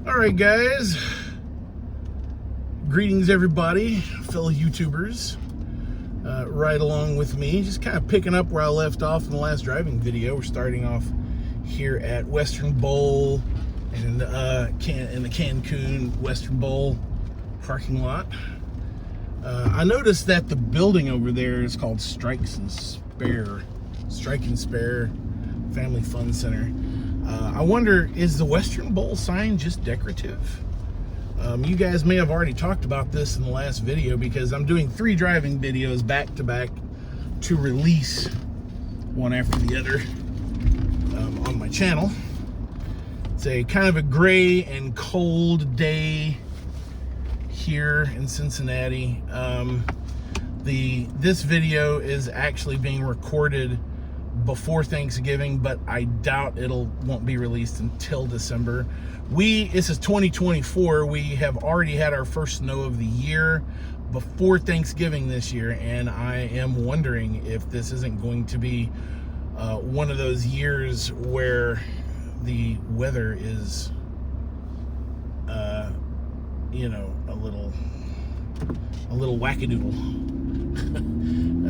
All right, guys. Greetings, everybody, fellow YouTubers. Right along with me, just kind of picking up where I left off in the last driving video. We're starting off here at Western Bowl and in the Cancun Western Bowl parking lot. I noticed that the building over there is called Strike and Spare Family Fun Center. I wonder, is the Western Bowl sign just decorative? You guys may have already talked about this in the last video because I'm doing 3 driving videos back to back to release one after the other on my channel. It's a kind of a gray and cold day here in Cincinnati. This video is actually being recorded before Thanksgiving, but I doubt won't be released until December. This is 2024. We have already had our first snow of the year before Thanksgiving this year, and I am wondering if this isn't going to be one of those years where the weather is you know, a little wackadoodle.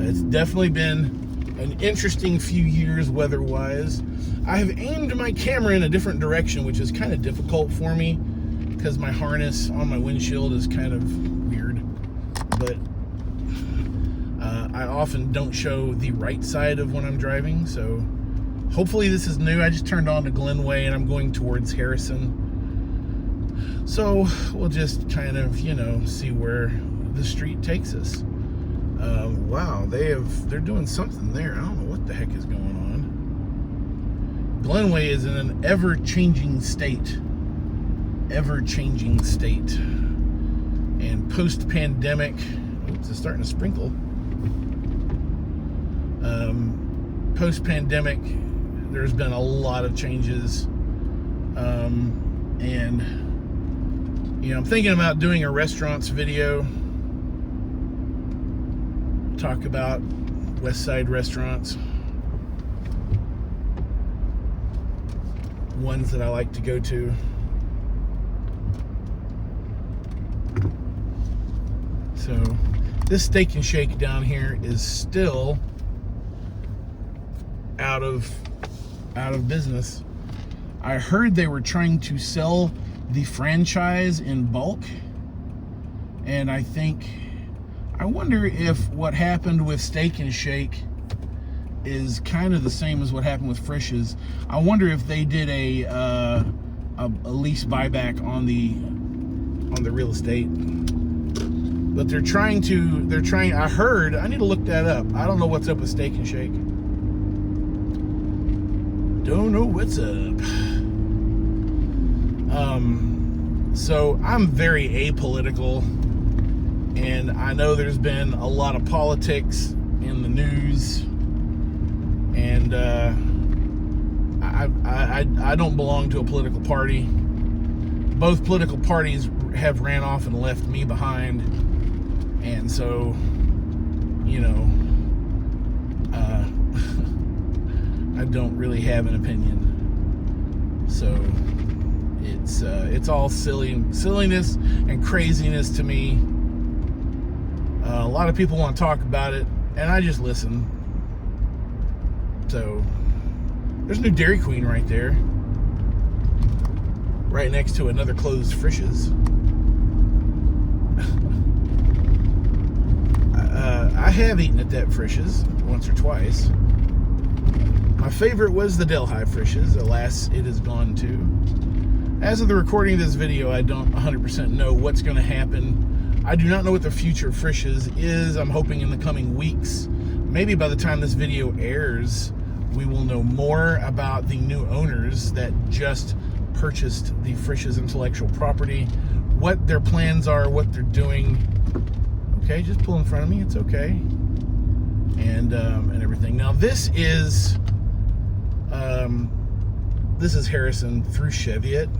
It's definitely been an interesting few years weather-wise. I have aimed my camera in a different direction, which is kind of difficult for me because my harness on my windshield is kind of weird. But I often don't show the right side of when I'm driving, so hopefully this is new. I just turned on to Glenway and I'm going towards Harrison. So we'll just kind of, you know, see where the street takes us. Wow, they're doing something there. I don't know what the heck is going on. Glenway is in an ever-changing state. And post-pandemic, oops, it's starting to sprinkle. Post-pandemic, there's been a lot of changes. And, you know, I'm thinking about doing a restaurants video. Talk about West Side restaurants, ones that I like to go to. So this Steak and Shake down here is still out of business. I heard they were trying to sell the franchise in bulk, and I wonder if what happened with Steak and Shake is kind of the same as what happened with Frisch's. I wonder if they did a lease buyback on the real estate. But they're trying. I heard. I need to look that up. I don't know what's up with Steak and Shake. Don't know what's up. So I'm very apolitical. And I know there's been a lot of politics in the news, and I don't belong to a political party. Both political parties have ran off and left me behind, and so, you know, I don't really have an opinion. So it's all silliness and craziness to me. A lot of people want to talk about it, and I just listen. So, there's a new Dairy Queen right there. Right next to another closed Frisch's. I have eaten at that Frisch's once or twice. My favorite was the Delhi Frisch's. Alas, it is gone too. As of the recording of this video, I don't 100% know what's going to happen. I do not know what the future of Frisch's is. I'm hoping in the coming weeks, maybe by the time this video airs, we will know more about the new owners that just purchased the Frisch's intellectual property, what their plans are, what they're doing. Okay, just pull in front of me. It's okay. And everything. Now this is Harrison through Cheviot.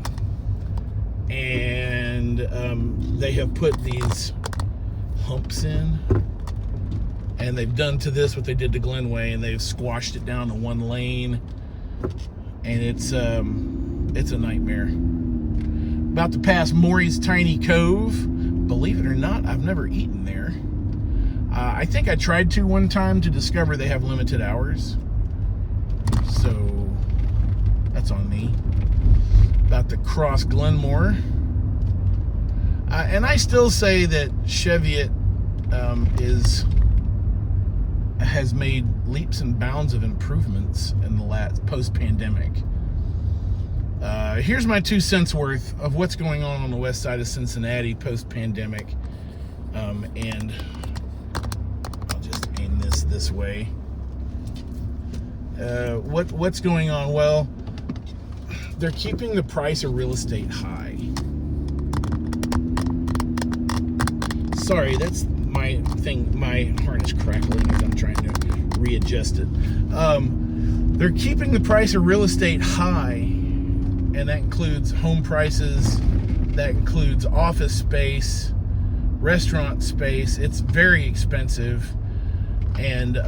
And they have put these humps in, and they've done to this what they did to Glenway, and they've squashed it down to one lane, and it's a nightmare. About to pass Maury's Tiny Cove. Believe it or not, I've never eaten there. I think I tried to one time to discover they have limited hours. So, that's on me. About to cross Glenmore. And I still say that Cheviot has made leaps and bounds of improvements in the last post-pandemic. Here's my 2 cents worth of what's going on the west side of Cincinnati post-pandemic. And I'll just aim this way. What's going on? Well, they're keeping the price of real estate high. Sorry, that's my thing. My harness crackling as I'm trying to readjust it. They're keeping the price of real estate high, and that includes home prices, that includes office space, restaurant space. It's very expensive. And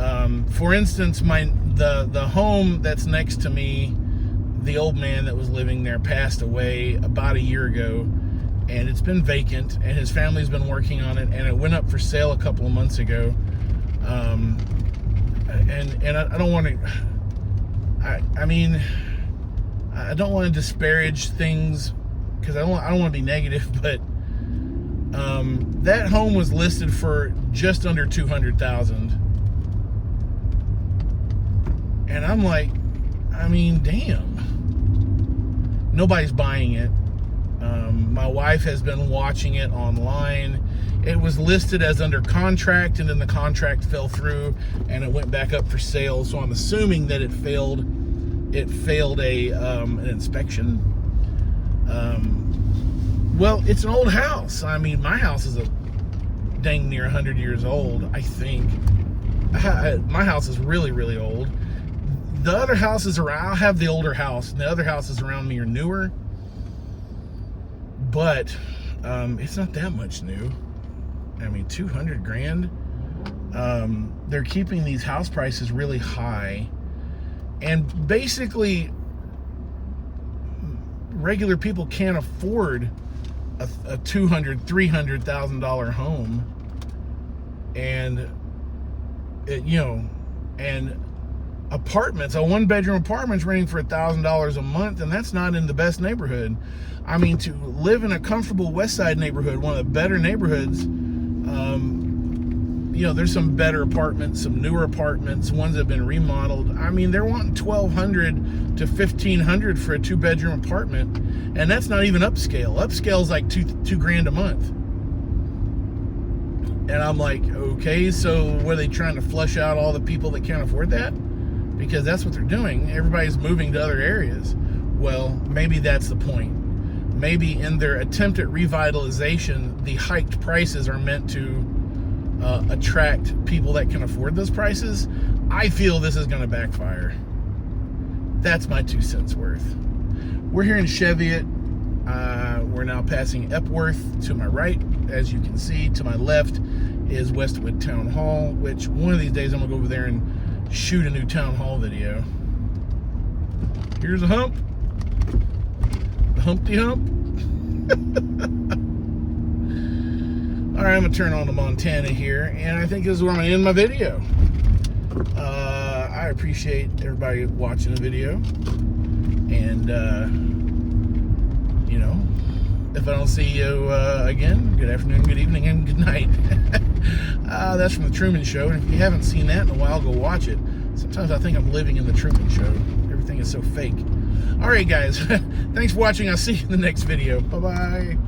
for instance, the home that's next to me, the old man that was living there passed away about a year ago, and it's been vacant, and his family's been working on it, and it went up for sale a couple of months ago. And I don't want to, I mean, I don't want to disparage things, because I don't want to be negative, but that home was listed for just under $200,000. And I'm like, I mean, damn. Nobody's buying it. My wife has been watching it online. It was listed as under contract, and then the contract fell through, and it went back up for sale. So I'm assuming that it failed an inspection. Well, it's an old house. I mean, my house is a dang near 100 years old, I think. My house is really, really old. The other houses around, I have the older house, and the other houses around me are newer. But it's not that much new. I mean, 200 grand. They're keeping these house prices really high. And basically, regular people can't afford a $200,000, $300,000 home. And, and apartments, a 1-bedroom apartment's renting for $1,000 a month, and that's not in the best neighborhood. I mean, to live in a comfortable West Side neighborhood, one of the better neighborhoods, there's some better apartments, some newer apartments, ones that have been remodeled. I mean, they're wanting $1,200 to $1,500 for a 2-bedroom apartment, and that's not even upscale. Upscale's like two grand a month. And I'm like, okay, so were they trying to flush out all the people that can't afford that? Because that's what they're doing. Everybody's moving to other areas. Well, maybe that's the point. Maybe in their attempt at revitalization, the hiked prices are meant to attract people that can afford those prices. I feel this is going to backfire. That's my 2 cents worth. We're here in Cheviot. We're now passing Epworth to my right. As you can see, to my left is Westwood Town Hall, which one of these days I'm going to go over there and shoot a new Town Hall video. Here's a hump. The Humpty Hump. Alright, I'm going to turn on to Montana here, and I think this is where I'm going to end my video. I appreciate everybody watching the video, and if I don't see you again, good afternoon, good evening, and good night. That's from The Truman Show, and if you haven't seen that in a while, go watch it. Sometimes I think I'm living in The Truman Show. Everything is so fake. Alright guys, thanks for watching. I'll see you in the next video. Bye-bye.